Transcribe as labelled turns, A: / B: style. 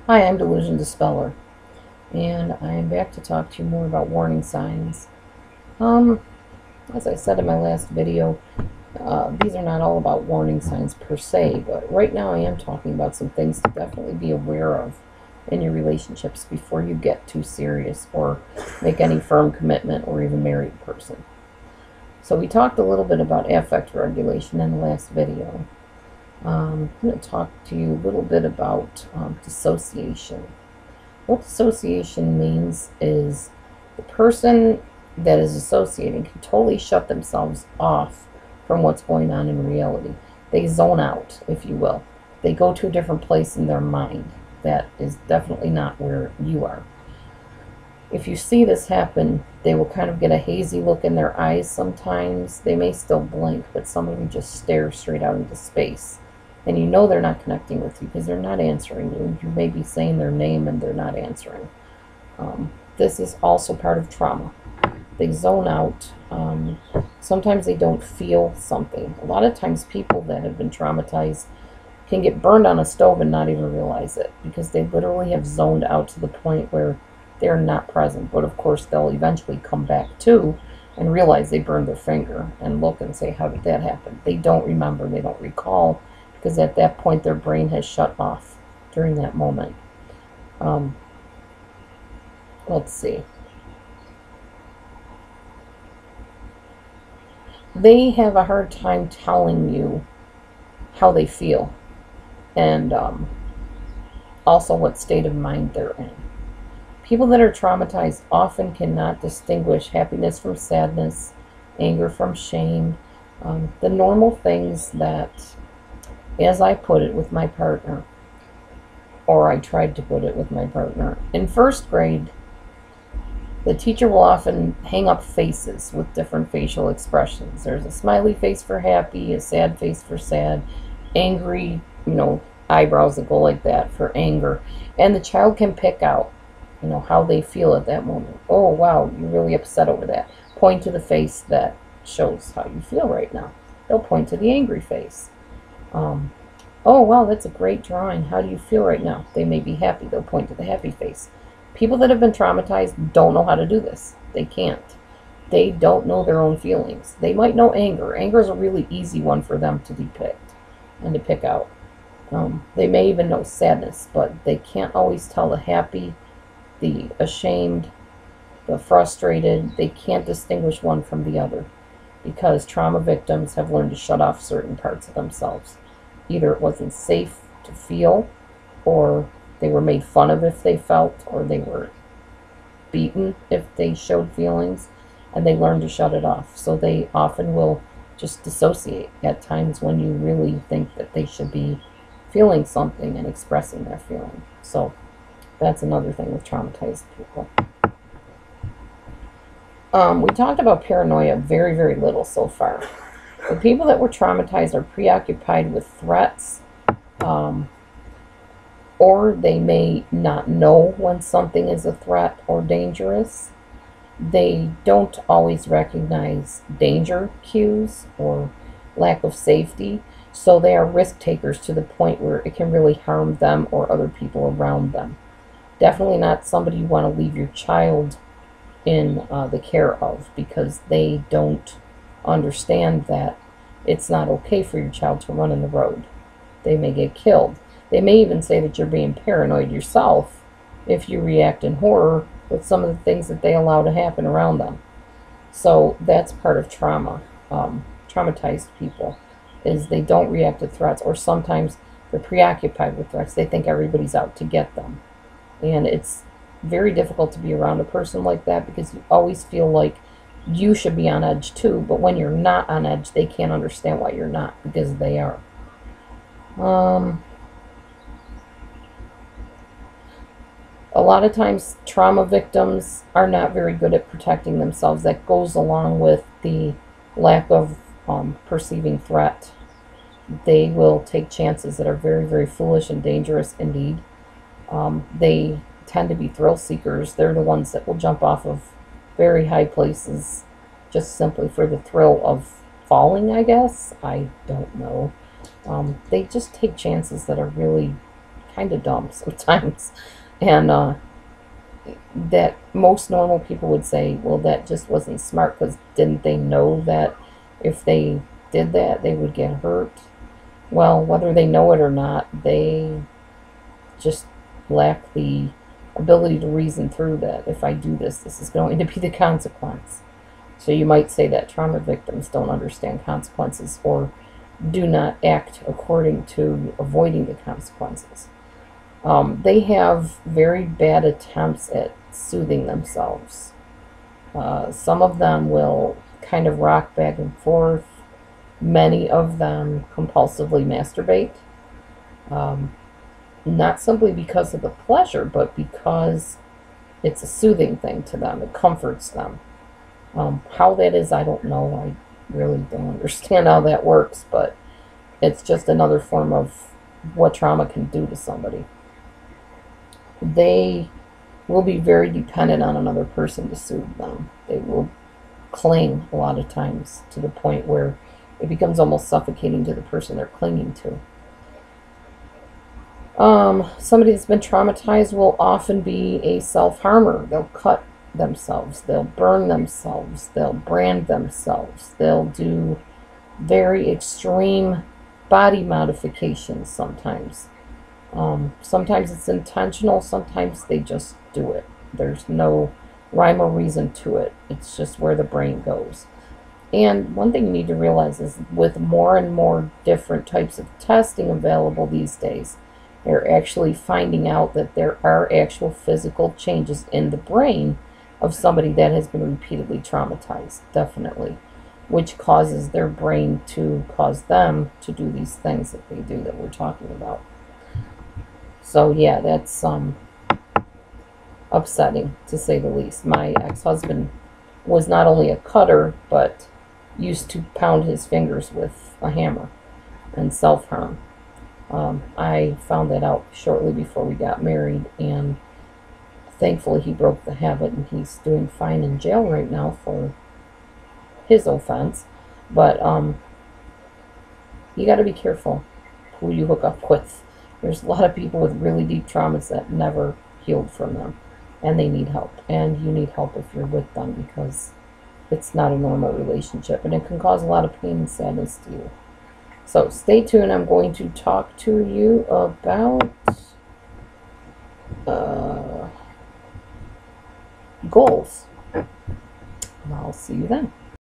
A: Hi, I'm Delusion Dispeller, and I am back to talk to you more about warning signs. Um, as I said in my last video, these are not all about warning signs per se, but right now I am talking about some things to definitely be aware of in your relationships before you get too serious or make any firm commitment or even marry a person. So we talked a little bit about affect regulation in the last video. I'm going to talk to you a little bit about dissociation. What dissociation means is the person that is associating can totally shut themselves off from what's going on in reality. They zone out, if you will. They go to a different place in their mind. That is definitely not where you are. If you see this happen, they will kind of get a hazy look in their eyes sometimes. They may still blink, but some of them just stare straight out into space. And you know they're not connecting with you because they're not answering you. You may be saying their name and they're not answering. This is also part of trauma. They zone out. Sometimes they don't feel something. A lot of times people that have been traumatized can get burned on a stove and not even realize it because they literally have zoned out to the point where they're not present. But of course they'll eventually come back to and realize they burned their finger and look and say, how did that happen? They don't remember, they don't recall, because at that point their brain has shut off during that moment. Let's see. They have a hard time telling you how they feel and also what state of mind they're in. People that are traumatized often cannot distinguish happiness from sadness, anger from shame, the normal things that, as I put it with my partner, or I tried to put it with my partner. In first grade, the teacher will often hang up faces with different facial expressions. There's a smiley face for happy, a sad face for sad, angry, eyebrows that go like that for anger. And the child can pick out, how they feel at that moment. Oh, wow, you're really upset over that. Point to the face that shows how you feel right now. They'll point to the angry face. Oh, wow, that's a great drawing. How do you feel right now? They may be happy. They'll point to the happy face. People that have been traumatized don't know how to do this. They can't. They don't know their own feelings. They might know anger. Anger is a really easy one for them to depict and to pick out. They may even know sadness, but they can't always tell the happy, the ashamed, the frustrated. They can't distinguish one from the other because trauma victims have learned to shut off certain parts of themselves. Either it wasn't safe to feel, or they were made fun of if they felt, or they were beaten if they showed feelings, and they learned to shut it off. So they often will just dissociate at times when you really think that they should be feeling something and expressing their feeling. So that's another thing with traumatized people. We talked about paranoia very, very little so far. The people that were traumatized are preoccupied with threats, or they may not know when something is a threat or dangerous. They don't always recognize danger cues or lack of safety, so they are risk takers to the point where it can really harm them or other people around them. Definitely not somebody you want to leave your child in the care of, because they don't understand that it's not okay for your child to run in the road. They may get killed. They may even say that you're being paranoid yourself if you react in horror with some of the things that they allow to happen around them. So that's part of trauma. Traumatized people is they don't react to threats, or sometimes they're preoccupied with threats. They think everybody's out to get them. And it's very difficult to be around a person like that because you always feel like you should be on edge too, but when you're not on edge, they can't understand why you're not, because they are. A lot of times trauma victims are not very good at protecting themselves. That goes along with the lack of perceiving threat. They will take chances that are very, very foolish and dangerous indeed. They tend to be thrill seekers. They're the ones that will jump off of very high places just simply for the thrill of falling, I guess. I don't know. They just take chances that are really kind of dumb sometimes. And that most normal people would say, well, that just wasn't smart, because didn't they know that if they did that, they would get hurt? Well, whether they know it or not, they just lack the ability to reason through that. If I do this, this is going to be the consequence. So you might say that trauma victims don't understand consequences, or do not act according to avoiding the consequences. They have very bad attempts at soothing themselves. Some of them will kind of rock back and forth. Many of them compulsively masturbate. Not simply because of the pleasure, but because it's a soothing thing to them. It comforts them. How that is, I don't know. I really don't understand how that works, but it's just another form of what trauma can do to somebody. They will be very dependent on another person to soothe them. They will cling a lot of times to the point where it becomes almost suffocating to the person they're clinging to. Somebody that's been traumatized will often be a self-harmer. They'll cut themselves, they'll burn themselves, they'll brand themselves, they'll do very extreme body modifications sometimes. Sometimes it's intentional, sometimes they just do it. There's no rhyme or reason to it. It's just where the brain goes. And one thing you need to realize is, with more and more different types of testing available these days, they're actually finding out that there are actual physical changes in the brain of somebody that has been repeatedly traumatized, definitely, which causes their brain to cause them to do these things that they do that we're talking about. So yeah, that's upsetting, to say the least. My ex-husband was not only a cutter, but used to pound his fingers with a hammer and self-harm. I found that out shortly before we got married, and thankfully he broke the habit, and he's doing fine in jail right now for his offense. But you got to be careful who you hook up with. There's a lot of people with really deep traumas that never healed from them, and they need help. And you need help if you're with them, because it's not a normal relationship, and it can cause a lot of pain and sadness to you. So stay tuned. I'm going to talk to you about goals. And I'll see you then.